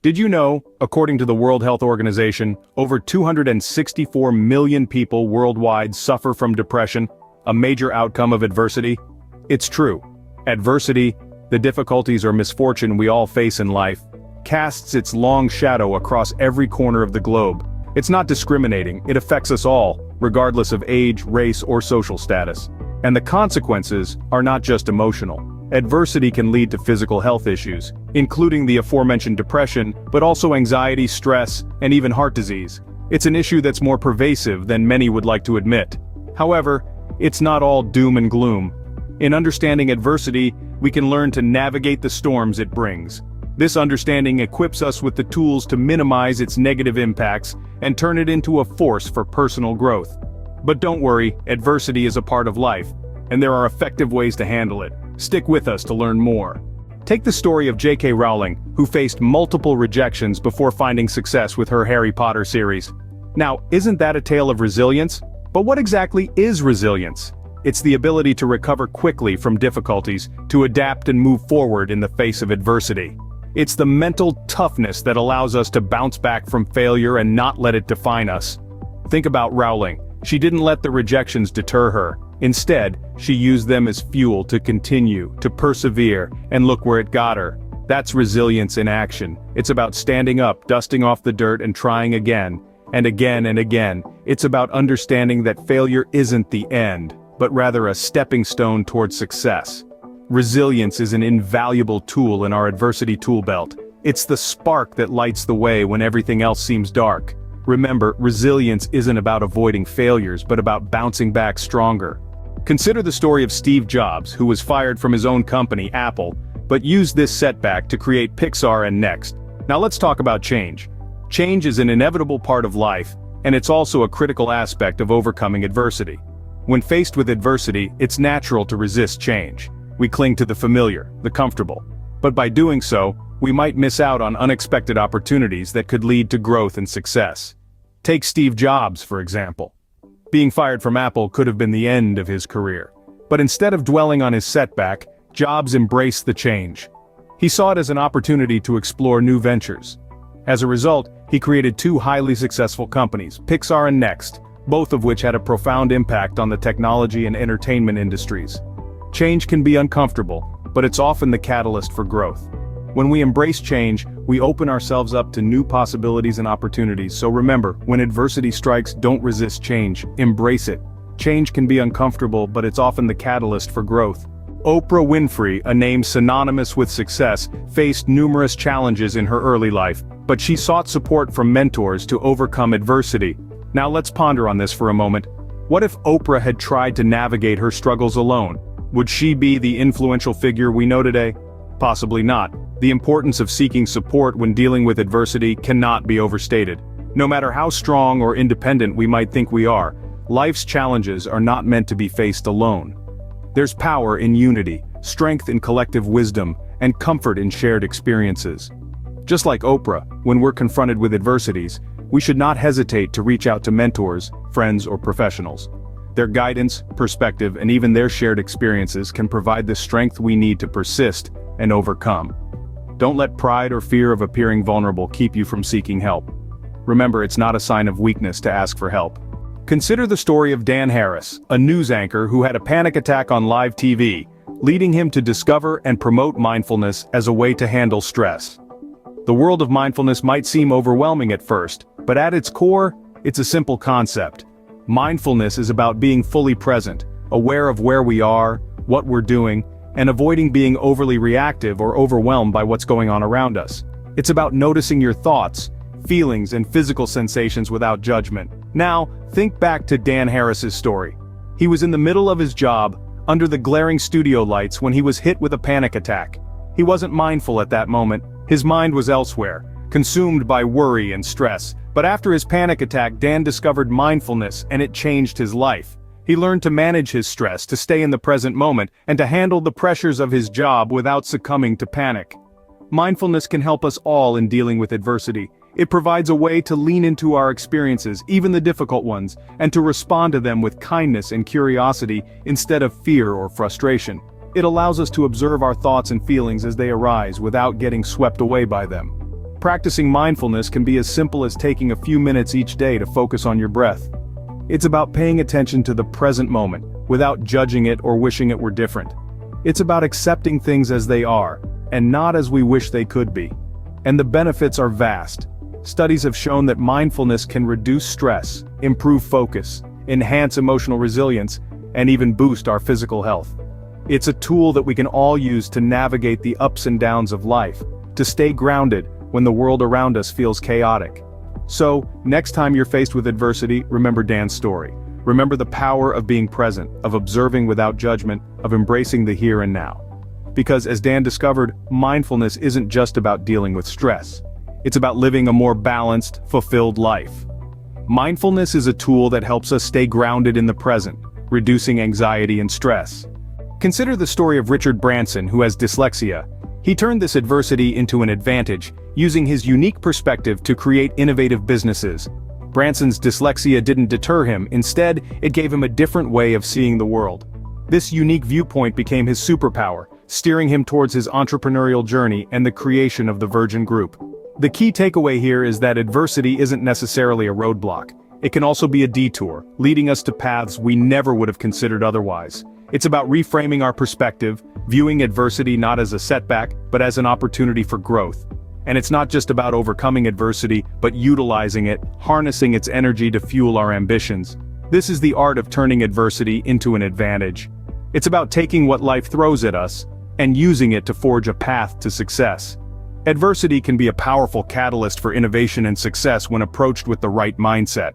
Did you know, according to the World Health Organization, over 264 million people worldwide suffer from depression, a major outcome of adversity? It's true. Adversity, the difficulties or misfortune we all face in life, casts its long shadow across every corner of the globe. It's not discriminating, it affects us all, regardless of age, race, or social status. And the consequences are not just emotional. Adversity can lead to physical health issues, including the aforementioned depression, but also anxiety, stress, and even heart disease. It's an issue that's more pervasive than many would like to admit. However, it's not all doom and gloom. In understanding adversity, we can learn to navigate the storms it brings. This understanding equips us with the tools to minimize its negative impacts and turn it into a force for personal growth. But don't worry, adversity is a part of life, and there are effective ways to handle it. Stick with us to learn more. Take the story of J.K. Rowling, who faced multiple rejections before finding success with her Harry Potter series. Now, isn't that a tale of resilience? But what exactly is resilience? It's the ability to recover quickly from difficulties, to adapt and move forward in the face of adversity. It's the mental toughness that allows us to bounce back from failure and not let it define us. Think about Rowling. She didn't let the rejections deter her. Instead, she used them as fuel to continue, to persevere, and look where it got her. That's resilience in action. It's about standing up, dusting off the dirt, and trying again, and again and again. It's about understanding that failure isn't the end, but rather a stepping stone towards success. Resilience is an invaluable tool in our adversity tool belt. It's the spark that lights the way when everything else seems dark. Remember, resilience isn't about avoiding failures, but about bouncing back stronger. Consider the story of Steve Jobs, who was fired from his own company, Apple, but used this setback to create Pixar and Next. Now let's talk about change. Change is an inevitable part of life, and it's also a critical aspect of overcoming adversity. When faced with adversity, it's natural to resist change. We cling to the familiar, the comfortable. But by doing so, we might miss out on unexpected opportunities that could lead to growth and success. Take Steve Jobs, for example. Being fired from Apple could have been the end of his career. But instead of dwelling on his setback, Jobs embraced the change. He saw it as an opportunity to explore new ventures. As a result, he created two highly successful companies, Pixar and Next, both of which had a profound impact on the technology and entertainment industries. Change can be uncomfortable, but it's often the catalyst for growth. When we embrace change, we open ourselves up to new possibilities and opportunities. So remember, when adversity strikes, don't resist change, embrace it. Change can be uncomfortable, but it's often the catalyst for growth. Oprah Winfrey, a name synonymous with success, faced numerous challenges in her early life, but she sought support from mentors to overcome adversity. Now let's ponder on this for a moment. What if Oprah had tried to navigate her struggles alone? Would she be the influential figure we know today? Possibly not. The importance of seeking support when dealing with adversity cannot be overstated. No matter how strong or independent we might think we are, life's challenges are not meant to be faced alone. There's power in unity, strength in collective wisdom, and comfort in shared experiences. Just like Oprah, when we're confronted with adversities, we should not hesitate to reach out to mentors, friends, or professionals. Their guidance, perspective, and even their shared experiences can provide the strength we need to persist and overcome. Don't let pride or fear of appearing vulnerable keep you from seeking help. Remember, it's not a sign of weakness to ask for help. Consider the story of Dan Harris, a news anchor who had a panic attack on live TV, leading him to discover and promote mindfulness as a way to handle stress. The world of mindfulness might seem overwhelming at first, but at its core, it's a simple concept. Mindfulness is about being fully present, aware of where we are, what we're doing, and avoiding being overly reactive or overwhelmed by what's going on around us. It's about noticing your thoughts, feelings, and physical sensations without judgment. Now, think back to Dan Harris's story. He was in the middle of his job, under the glaring studio lights when he was hit with a panic attack. He wasn't mindful at that moment. His mind was elsewhere, consumed by worry and stress. But after his panic attack, Dan discovered mindfulness, and it changed his life. He learned to manage his stress, to stay in the present moment, and to handle the pressures of his job without succumbing to panic. Mindfulness can help us all in dealing with adversity. It provides a way to lean into our experiences, even the difficult ones, and to respond to them with kindness and curiosity instead of fear or frustration. It allows us to observe our thoughts and feelings as they arise without getting swept away by them. practicing mindfulness can be as simple as taking a few minutes each day to focus on your breath. It's about paying attention to the present moment, without judging it or wishing it were different. It's about accepting things as they are, and not as we wish they could be. And the benefits are vast. Studies have shown that mindfulness can reduce stress, improve focus, enhance emotional resilience, and even boost our physical health. It's a tool that we can all use to navigate the ups and downs of life, to stay grounded when the world around us feels chaotic. So, next time you're faced with adversity, remember Dan's story. Remember the power of being present, of observing without judgment, of embracing the here and now. Because as Dan discovered, mindfulness isn't just about dealing with stress. It's about living a more balanced, fulfilled life. Mindfulness is a tool that helps us stay grounded in the present, reducing anxiety and stress. Consider the story of Richard Branson, who has dyslexia. He turned this adversity into an advantage, using his unique perspective to create innovative businesses. Branson's dyslexia didn't deter him, instead, it gave him a different way of seeing the world. This unique viewpoint became his superpower, steering him towards his entrepreneurial journey and the creation of the Virgin Group. The key takeaway here is that adversity isn't necessarily a roadblock. It can also be a detour, leading us to paths we never would have considered otherwise. It's about reframing our perspective, viewing adversity not as a setback, but as an opportunity for growth. And it's not just about overcoming adversity, but utilizing it, harnessing its energy to fuel our ambitions. This is the art of turning adversity into an advantage. It's about taking what life throws at us, and using it to forge a path to success. Adversity can be a powerful catalyst for innovation and success when approached with the right mindset.